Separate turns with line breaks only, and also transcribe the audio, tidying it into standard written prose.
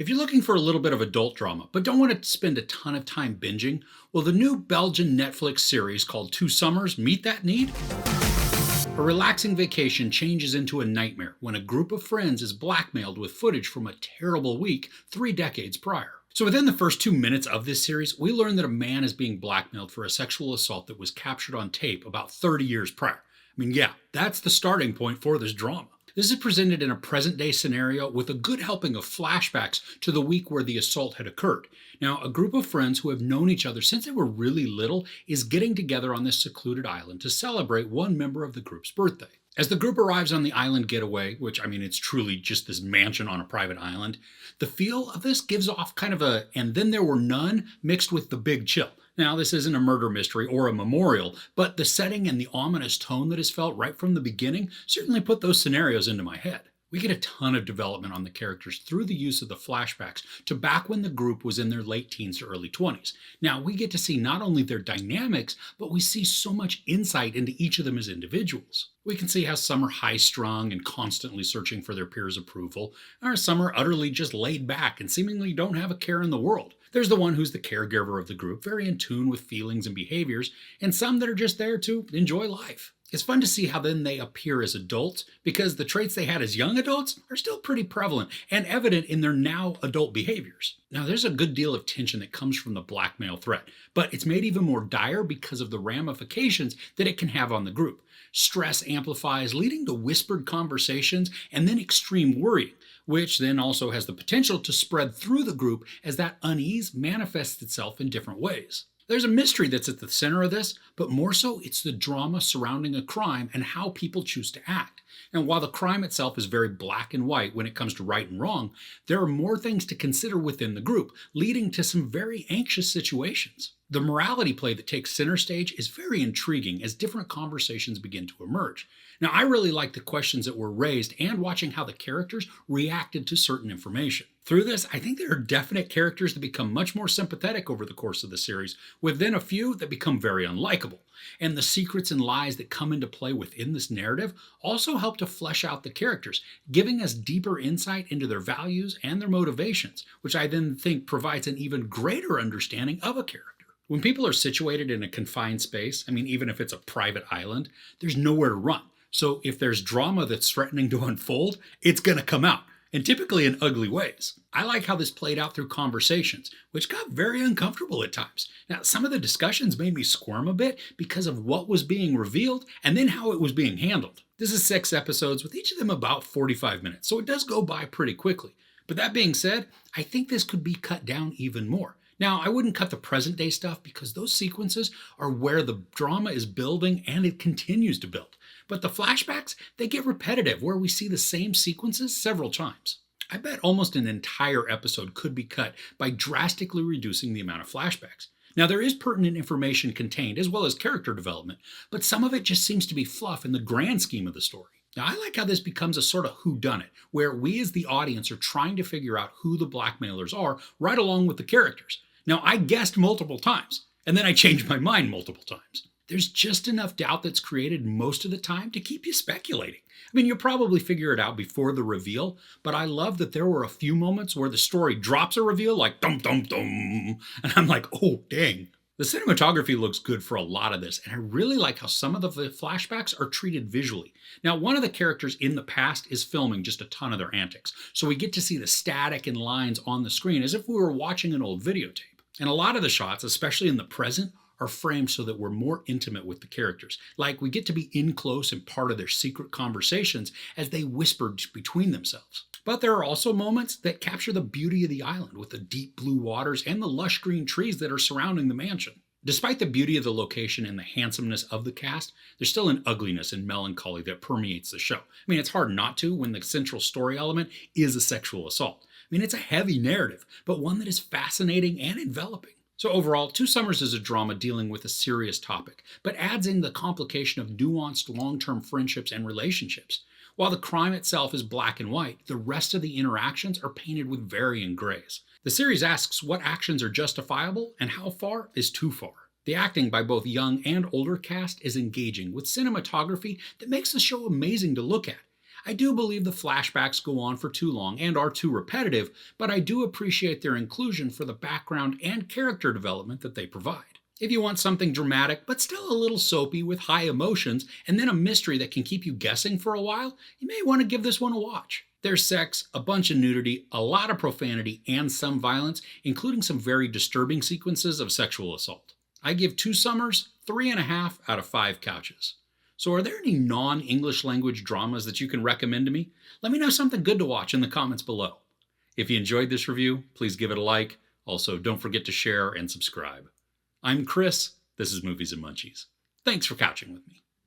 If you're looking for a little bit of adult drama, but don't want to spend a ton of time binging, well, the new Belgian Netflix series called Two Summers meet that need. A relaxing vacation changes into a nightmare when a group of friends is blackmailed with footage from a terrible week 3 decades prior. So within the first 2 minutes of this series, we learn that a man is being blackmailed for a sexual assault that was captured on tape about 30 years prior. Yeah, that's the starting point for this drama. This is presented in a present-day scenario with a good helping of flashbacks to the week where the assault had occurred. Now, a group of friends who have known each other since they were really little is getting together on this secluded island to celebrate one member of the group's birthday. As the group arrives on the island getaway, which, it's truly just this mansion on a private island, the feel of this gives off kind of a "and then there were none" mixed with the big chill. Now, this isn't a murder mystery or a memorial, but the setting and the ominous tone that is felt right from the beginning certainly put those scenarios into my head. We get a ton of development on the characters through the use of the flashbacks to back when the group was in their late teens to early 20s. Now, we get to see not only their dynamics, but we see so much insight into each of them as individuals. We can see how some are high-strung and constantly searching for their peers' approval, or some are utterly just laid back and seemingly don't have a care in the world. There's the one who's the caregiver of the group, very in tune with feelings and behaviors, and some that are just there to enjoy life. It's fun to see how then they appear as adults, because the traits they had as young adults are still pretty prevalent and evident in their now adult behaviors. Now, there's a good deal of tension that comes from the blackmail threat, but it's made even more dire because of the ramifications that it can have on the group. Stress amplifies, leading to whispered conversations and then extreme worrying, which then also has the potential to spread through the group as that unease manifests itself in different ways. There's a mystery that's at the center of this, but more so it's the drama surrounding a crime and how people choose to act. And while the crime itself is very black and white when it comes to right and wrong, there are more things to consider within the group, leading to some very anxious situations. The morality play that takes center stage is very intriguing as different conversations begin to emerge. Now, I really like the questions that were raised and watching how the characters reacted to certain information. Through this, I think there are definite characters that become much more sympathetic over the course of the series, with then a few that become very unlikable. And the secrets and lies that come into play within this narrative also help to flesh out the characters, giving us deeper insight into their values and their motivations, which I then think provides an even greater understanding of a character. When people are situated in a confined space, even if it's a private island, there's nowhere to run. So if there's drama that's threatening to unfold, it's going to come out, and typically in ugly ways. I like how this played out through conversations, which got very uncomfortable at times. Now, some of the discussions made me squirm a bit because of what was being revealed and then how it was being handled. This is 6 episodes with each of them about 45 minutes, so it does go by pretty quickly. But that being said, I think this could be cut down even more. Now, I wouldn't cut the present day stuff because those sequences are where the drama is building and it continues to build. But the flashbacks, they get repetitive where we see the same sequences several times. I bet almost an entire episode could be cut by drastically reducing the amount of flashbacks. Now, there is pertinent information contained as well as character development, but some of it just seems to be fluff in the grand scheme of the story. Now, I like how this becomes a sort of whodunit, where we as the audience are trying to figure out who the blackmailers are right along with the characters. Now, I guessed multiple times, and then I changed my mind multiple times. There's just enough doubt that's created most of the time to keep you speculating. You'll probably figure it out before the reveal, but I love that there were a few moments where the story drops a reveal like dum dum dum, and I'm like, oh dang. The cinematography looks good for a lot of this, and I really like how some of the flashbacks are treated visually. Now, one of the characters in the past is filming just a ton of their antics, so we get to see the static and lines on the screen as if we were watching an old videotape. And a lot of the shots, especially in the present, are framed so that we're more intimate with the characters. Like we get to be in close and part of their secret conversations as they whisper between themselves. But there are also moments that capture the beauty of the island with the deep blue waters and the lush green trees that are surrounding the mansion. Despite the beauty of the location and the handsomeness of the cast, there's still an ugliness and melancholy that permeates the show. It's hard not to when the central story element is a sexual assault. It's a heavy narrative, but one that is fascinating and enveloping. So overall, Two Summers is a drama dealing with a serious topic, but adds in the complication of nuanced long-term friendships and relationships. While the crime itself is black and white, the rest of the interactions are painted with varying grays. The series asks what actions are justifiable and how far is too far. The acting by both young and older cast is engaging, with cinematography that makes the show amazing to look at. I do believe the flashbacks go on for too long and are too repetitive, but I do appreciate their inclusion for the background and character development that they provide. If you want something dramatic but still a little soapy with high emotions and then a mystery that can keep you guessing for a while, you may want to give this one a watch. There's sex, a bunch of nudity, a lot of profanity, and some violence, including some very disturbing sequences of sexual assault. I give Two Summers 3.5 out of 5 couches. So are there any non-English language dramas that you can recommend to me? Let me know something good to watch in the comments below. If you enjoyed this review, please give it a like. Also, don't forget to share and subscribe. I'm Chris. This is Movies and Munchies. Thanks for couching with me.